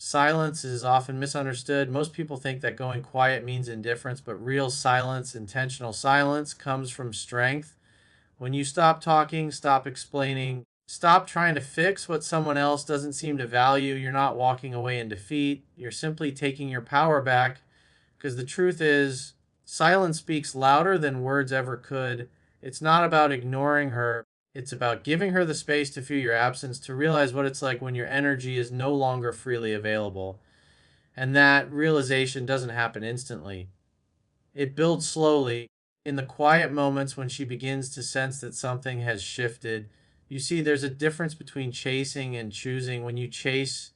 Silence is often misunderstood. Most people think that going quiet means indifference, but real silence, intentional silence, comes from strength. When you stop talking, stop explaining, stop trying to fix what someone else doesn't seem to value, you're not walking away in defeat. You're simply taking your power back. Because the truth is, silence speaks louder than words ever could. It's not about ignoring her, it's about giving her the space to feel your absence, to realize what it's like when your energy is no longer freely available. And that realization doesn't happen instantly. It builds slowly. In the quiet moments when she begins to sense that something has shifted, you see there's a difference between chasing and choosing. When you chase,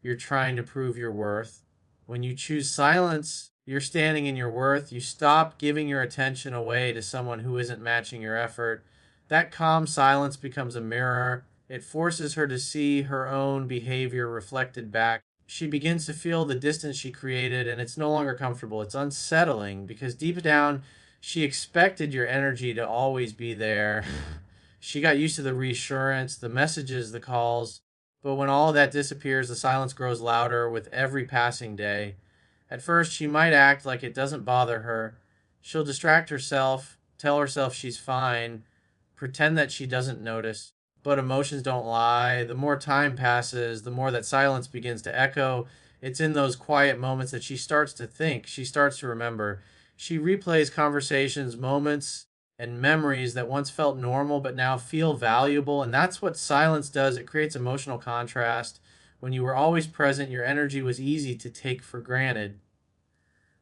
you're trying to prove your worth. When you choose silence, you're standing in your worth. You stop giving your attention away to someone who isn't matching your effort. That calm silence becomes a mirror. It forces her to see her own behavior reflected back. She begins to feel the distance she created, and it's no longer comfortable. It's unsettling because deep down, she expected your energy to always be there. She got used to the reassurance, the messages, the calls. But when all of that disappears, the silence grows louder with every passing day. At first, she might act like it doesn't bother her. She'll distract herself, tell herself she's fine, pretend that she doesn't notice. But emotions don't lie. The more time passes, the more that silence begins to echo. It's in those quiet moments that she starts to think, she starts to remember. She replays conversations, moments, and memories that once felt normal but now feel valuable. And that's what silence does. It creates emotional contrast. When you were always present, your energy was easy to take for granted.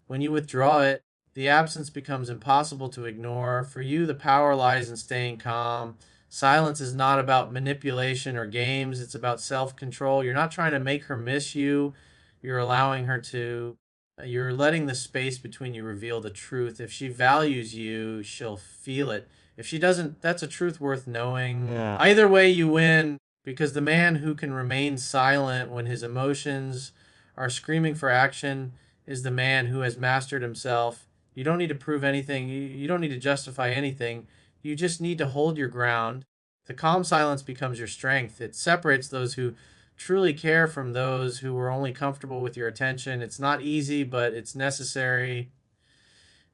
When you withdraw it, the absence becomes impossible to ignore. For you, the power lies in staying calm. Silence is not about manipulation or games, it's about self control. You're not trying to make her miss you, you're allowing her to. You're letting the space between you reveal the truth. If she values you, she'll feel it. If she doesn't, that's a truth worth knowing. Yeah. Either way, you win because the man who can remain silent when his emotions are screaming for action is the man who has mastered himself. You don't need to prove anything, you don't need to justify anything. You just need to hold your ground. The calm silence becomes your strength. It separates those who truly care from those who are only comfortable with your attention. It's not easy, but it's necessary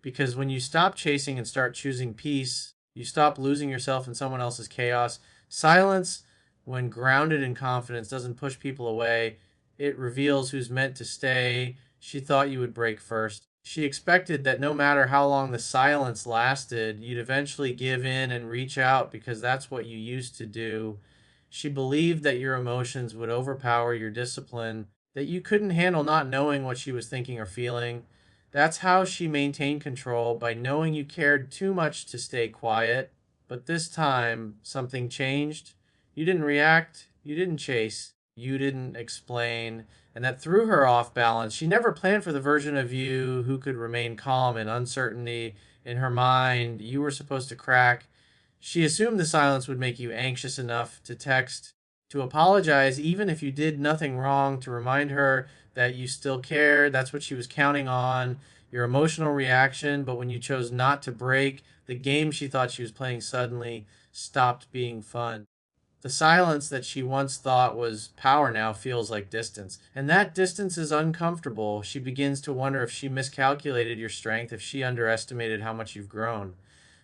because when you stop chasing and start choosing peace, you stop losing yourself in someone else's chaos. Silence, when grounded in confidence, doesn't push people away. It reveals who's meant to stay. She thought you would break first. She expected that no matter how long the silence lasted, you'd eventually give in and reach out because that's what you used to do. She believed that your emotions would overpower your discipline, that you couldn't handle not knowing what she was thinking or feeling. That's how she maintained control, by knowing you cared too much to stay quiet. But this time, something changed. You didn't react, you didn't chase, you didn't explain, and that threw her off balance. She never planned for the version of you who could remain calm in uncertainty. In her mind, you were supposed to crack. She assumed the silence would make you anxious enough to text, to apologize, even if you did nothing wrong, to remind her that you still cared. That's what she was counting on, your emotional reaction. But when you chose not to break, the game she thought she was playing suddenly stopped being fun. The silence that she once thought was power now feels like distance. And that distance is uncomfortable. She begins to wonder if she miscalculated your strength, if she underestimated how much you've grown.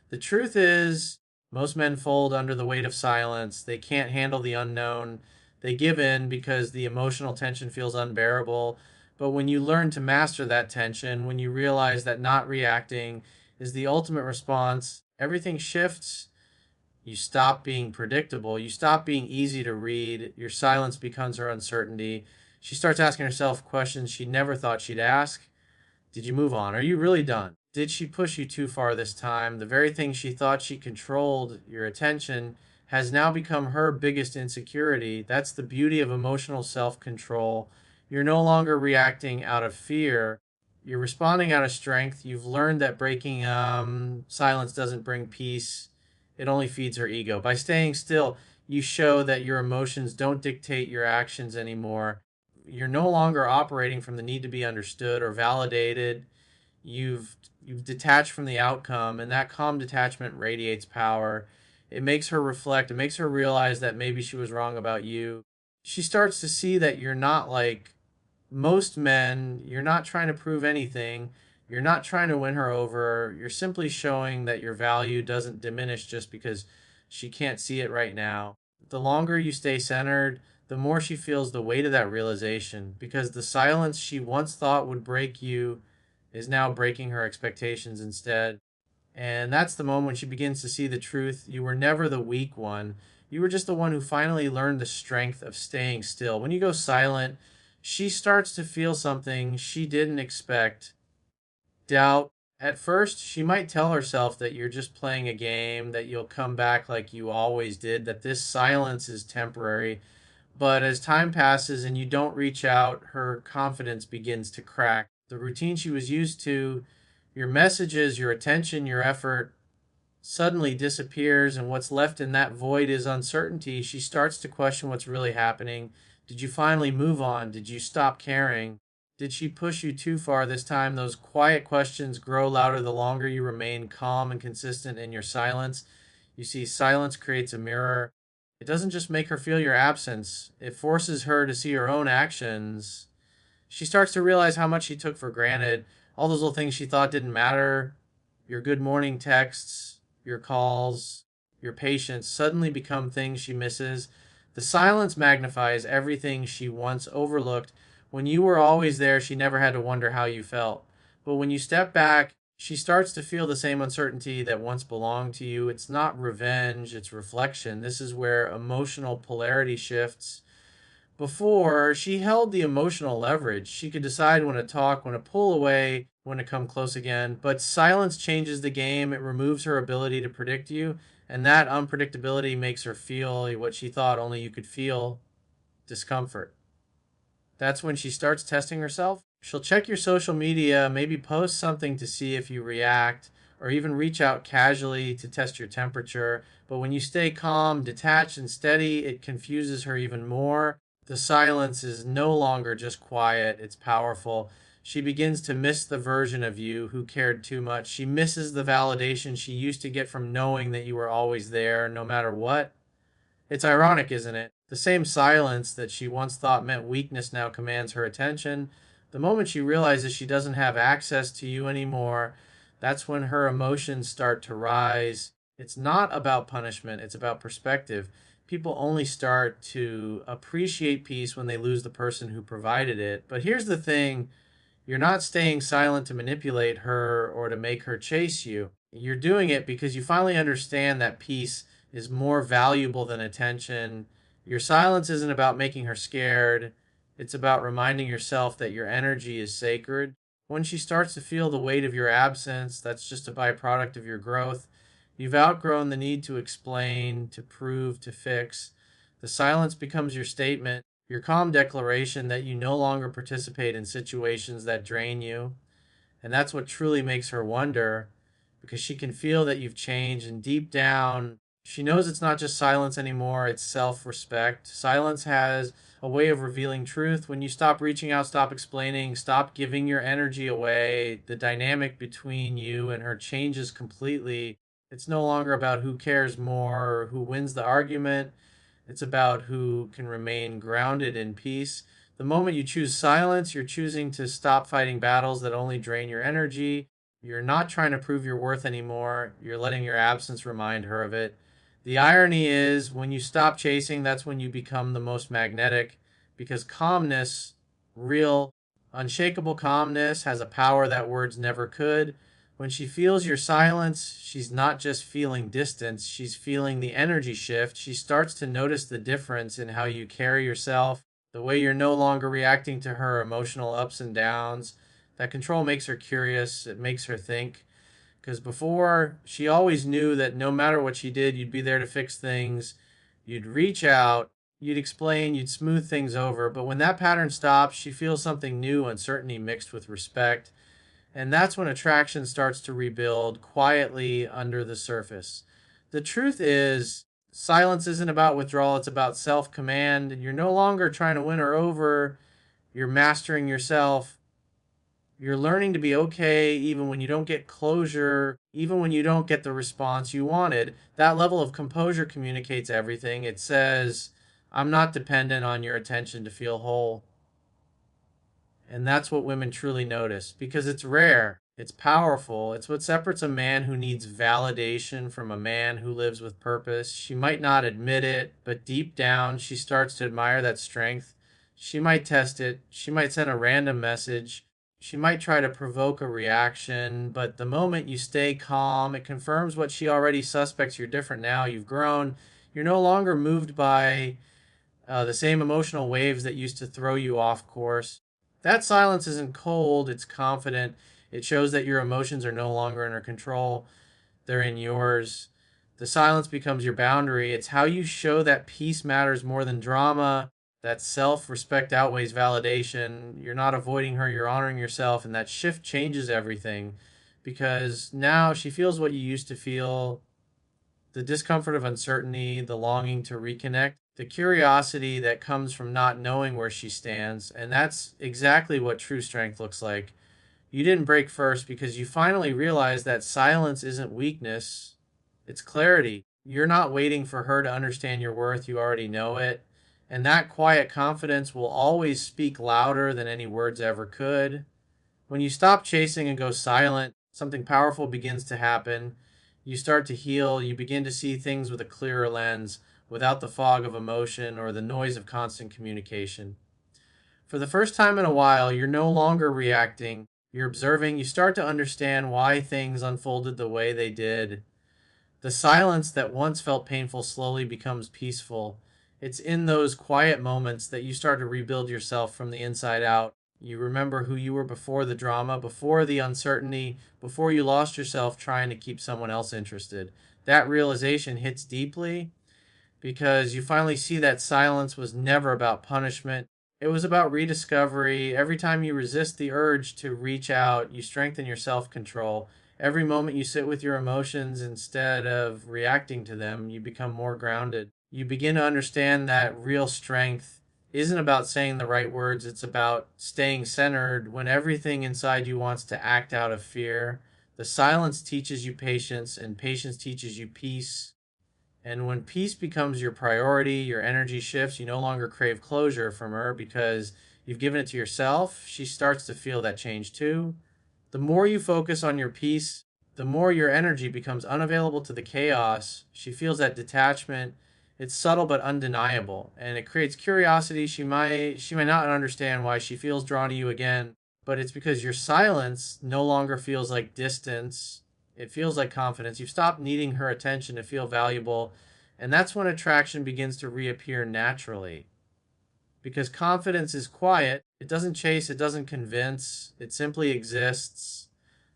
The truth is, most men fold under the weight of silence. They can't handle the unknown. They give in because the emotional tension feels unbearable. But when you learn to master that tension, when you realize that not reacting is the ultimate response, everything shifts. You stop being predictable. You stop being easy to read. Your silence becomes her uncertainty. She starts asking herself questions she never thought she'd ask. Did you move on? Are you really done? Did she push you too far this time? The very thing she thought she controlled, your attention, has now become her biggest insecurity. That's the beauty of emotional self control. You're no longer reacting out of fear. You're responding out of strength. You've learned that breaking silence doesn't bring peace, it only feeds her ego. By staying still, you show that your emotions don't dictate your actions anymore. You're no longer operating from the need to be understood or validated. You've detached from the outcome, and that calm detachment radiates power. It makes her reflect. It makes her realize that maybe she was wrong about you. She starts to see that you're not like most men, you're not trying to prove anything. You're not trying to win her over. You're simply showing that your value doesn't diminish just because she can't see it right now. The longer you stay centered, the more she feels the weight of that realization, because the silence she once thought would break you is now breaking her expectations instead. And that's the moment when she begins to see the truth. You were never the weak one. You were just the one who finally learned the strength of staying still. When you go silent, she starts to feel something she didn't expect: doubt. At first, she might tell herself that you're just playing a game, that you'll come back like you always did, that this silence is temporary. But as time passes and you don't reach out, her confidence begins to crack. The routine she was used to, your messages, your attention, your effort, suddenly disappears, and what's left in that void is uncertainty. She starts to question what's really happening. Did you finally move on? Did you stop caring? Did she push you too far this time? Those quiet questions grow louder the longer you remain calm and consistent in your silence. You see, silence creates a mirror. It doesn't just make her feel your absence, it forces her to see her own actions. She starts to realize how much she took for granted. All those little things she thought didn't matter, your good morning texts, your calls, your patience, suddenly become things she misses. The silence magnifies everything she once overlooked. When you were always there, she never had to wonder how you felt. But when you step back, she starts to feel the same uncertainty that once belonged to you. It's not revenge, it's reflection. This is where emotional polarity shifts. Before, she held the emotional leverage. She could decide when to talk, when to pull away, when to come close again. But silence changes the game. It removes her ability to predict you, and that unpredictability makes her feel what she thought only you could feel: discomfort. That's when she starts testing herself. She'll check your social media, maybe post something to see if you react, or even reach out casually to test your temperature. But when you stay calm, detached, and steady, it confuses her even more. The silence is no longer just quiet, it's powerful. She begins to miss the version of you who cared too much. She misses the validation she used to get from knowing that you were always there, no matter what. It's ironic, isn't it? The same silence that she once thought meant weakness now commands her attention. The moment she realizes she doesn't have access to you anymore, that's when her emotions start to rise. It's not about punishment, it's about perspective. People only start to appreciate peace when they lose the person who provided it. But here's the thing: you're not staying silent to manipulate her or to make her chase you. You're doing it because you finally understand that peace is more valuable than attention. Your silence isn't about making her scared, it's about reminding yourself that your energy is sacred. When she starts to feel the weight of your absence, that's just a byproduct of your growth. You've outgrown the need to explain, to prove, to fix. The silence becomes your statement, your calm declaration that you no longer participate in situations that drain you. And that's what truly makes her wonder, because she can feel that you've changed, and deep down, she knows it's not just silence anymore, it's self respect. Silence has a way of revealing truth. When you stop reaching out, stop explaining, stop giving your energy away, the dynamic between you and her changes completely. It's no longer about who cares more or who wins the argument. It's about who can remain grounded in peace. The moment you choose silence, you're choosing to stop fighting battles that only drain your energy. You're not trying to prove your worth anymore. You're letting your absence remind her of it. The irony is, when you stop chasing, that's when you become the most magnetic, because calmness, real, unshakable calmness, has a power that words never could. When she feels your silence, she's not just feeling distance, she's feeling the energy shift. She starts to notice the difference in how you carry yourself, the way you're no longer reacting to her emotional ups and downs. That control makes her curious, it makes her think. Because before, she always knew that no matter what she did, you'd be there to fix things. You'd reach out, you'd explain, you'd smooth things over. But when that pattern stops, she feels something new: uncertainty mixed with respect. And that's when attraction starts to rebuild quietly under the surface. The truth is, silence isn't about withdrawal, it's about self command. And you're no longer trying to win her over, you're mastering yourself. You're learning to be okay even when you don't get closure, even when you don't get the response you wanted. That level of composure communicates everything. It says, I'm not dependent on your attention to feel whole. And that's what women truly notice because it's rare, it's powerful. It's what separates a man who needs validation from a man who lives with purpose. She might not admit it, but deep down, she starts to admire that strength. She might test it, she might send a random message, she might try to provoke a reaction, but the moment you stay calm, it confirms what she already suspects. You're different now, you've grown, you're no longer moved by the same emotional waves that used to throw you off course. That silence isn't cold, it's confident. It shows that your emotions are no longer under control, they're in yours. The silence becomes your boundary. It's how you show that peace matters more than drama, that self respect outweighs validation. You're not avoiding her, you're honoring yourself, and that shift changes everything because now she feels what you used to feel, the discomfort of uncertainty, the longing to reconnect, the curiosity that comes from not knowing where she stands. And that's exactly what true strength looks like. You didn't break first because you finally realized that silence isn't weakness, it's clarity. You're not waiting for her to understand your worth, you already know it. And that quiet confidence will always speak louder than any words ever could. When you stop chasing and go silent, something powerful begins to happen. You start to heal. You begin to see things with a clearer lens, without the fog of emotion or the noise of constant communication. For the first time in a while, you're no longer reacting. You're observing. You start to understand why things unfolded the way they did. The silence that once felt painful slowly becomes peaceful. It's in those quiet moments that you start to rebuild yourself from the inside out. You remember who you were before the drama, before the uncertainty, before you lost yourself trying to keep someone else interested. That realization hits deeply because you finally see that silence was never about punishment. It was about rediscovery. Every time you resist the urge to reach out, you strengthen your self control. Every moment you sit with your emotions instead of reacting to them, you become more grounded. You begin to understand that real strength isn't about saying the right words, it's about staying centered when everything inside you wants to act out of fear. The silence teaches you patience, and patience teaches you peace. And when peace becomes your priority, your energy shifts. You no longer crave closure from her because you've given it to yourself. She starts to feel that change too. The more you focus on your peace, the more your energy becomes unavailable to the chaos. She feels that detachment. It's subtle but undeniable, and it creates curiosity. She might not understand why she feels drawn to you again, but it's because your silence no longer feels like distance. It feels like confidence. You've stopped needing her attention to feel valuable, and that's when attraction begins to reappear naturally. Because confidence is quiet, it doesn't chase, it doesn't convince, it simply exists.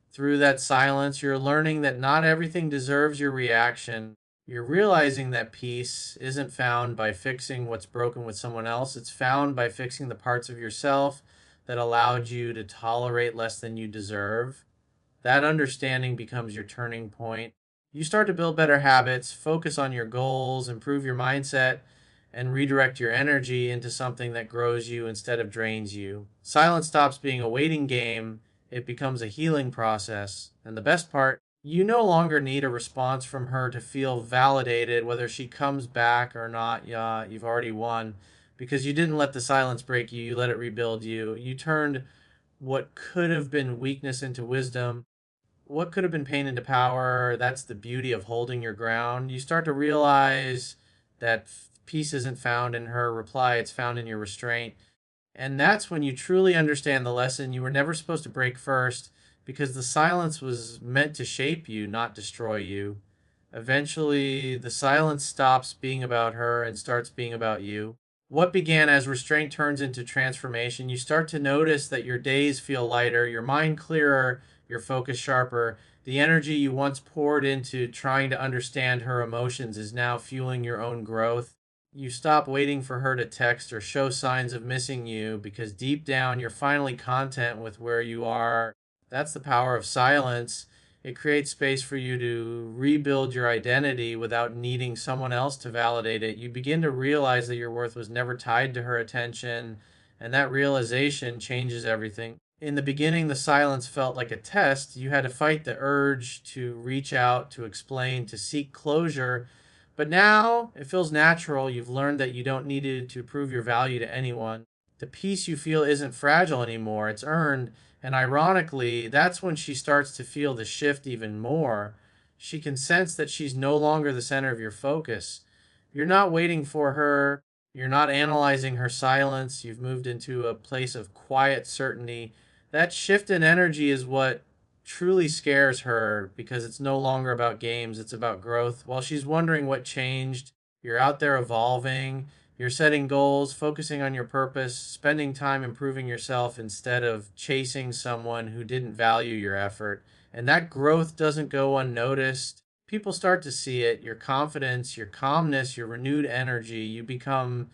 Through that silence, you're learning that not everything deserves your reaction. You're realizing that peace isn't found by fixing what's broken with someone else, it's found by fixing the parts of yourself that allowed you to tolerate less than you deserve. That understanding becomes your turning point. You start to build better habits, focus on your goals, improve your mindset, and redirect your energy into something that grows you instead of drains you. Silence stops being a waiting game, it becomes a healing process. And the best part, you no longer need a response from her to feel validated, whether she comes back or not. Yeah, you've already won because you didn't let the silence break you, you let it rebuild you. You turned what could have been weakness into wisdom, what could have been pain into power. That's the beauty of holding your ground. You start to realize that peace isn't found in her reply, it's found in your restraint. And that's when you truly understand the lesson. You were never supposed to break first because the silence was meant to shape you, not destroy you. Eventually, the silence stops being about her and starts being about you. What began as restraint turns into transformation. You start to notice that your days feel lighter, your mind clearer, your focus sharper. The energy you once poured into trying to understand her emotions is now fueling your own growth. You stop waiting for her to text or show signs of missing you because deep down you're finally content with where you are. That's the power of silence. It creates space for you to rebuild your identity without needing someone else to validate it. You begin to realize that your worth was never tied to her attention, and that realization changes everything. In the beginning, the silence felt like a test. You had to fight the urge to reach out, to explain, to seek closure. But now it feels natural. You've learned that you don't need to prove your value to anyone. The peace you feel isn't fragile anymore, it's earned. And ironically, that's when she starts to feel the shift even more. She can sense that she's no longer the center of your focus. You're not waiting for her, you're not analyzing her silence, you've moved into a place of quiet certainty. That shift in energy is what truly scares her because it's no longer about games, it's about growth. While she's wondering what changed, you're out there evolving, you're setting goals, focusing on your purpose, spending time improving yourself instead of chasing someone who didn't value your effort. And that growth doesn't go unnoticed. People start to see it, your confidence, your calmness, your renewed energy. You become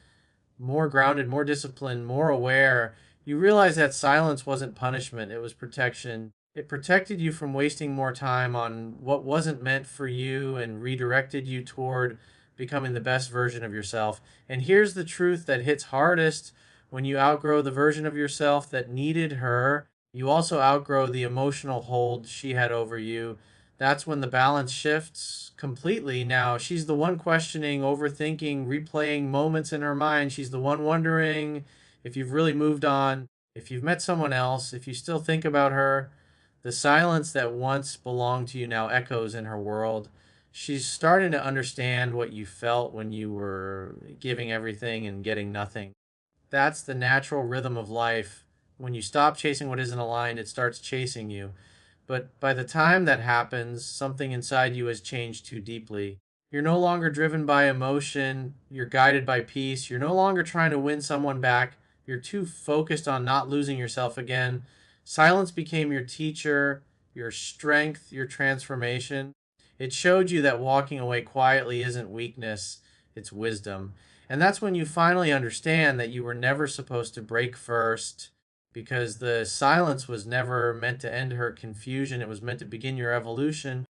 more grounded, more disciplined, more aware. You realize that silence wasn't punishment, it was protection. It protected you from wasting more time on what wasn't meant for you and redirected you toward becoming the best version of yourself. And here's the truth that hits hardest: when you outgrow the version of yourself that needed her, you also outgrow the emotional hold she had over you. That's when the balance shifts completely. Now, she's the one questioning, overthinking, replaying moments in her mind. She's the one wondering if you've really moved on, if you've met someone else, if you still think about her. The silence that once belonged to you now echoes in her world. She's starting to understand what you felt when you were giving everything and getting nothing. That's the natural rhythm of life. When you stop chasing what isn't aligned, it starts chasing you. But by the time that happens, something inside you has changed too deeply. You're no longer driven by emotion, you're guided by peace. You're no longer trying to win someone back, you're too focused on not losing yourself again. Silence became your teacher, your strength, your transformation. It showed you that walking away quietly isn't weakness, it's wisdom. And that's when you finally understand that you were never supposed to break first, because the silence was never meant to end her confusion. It was meant to begin your evolution.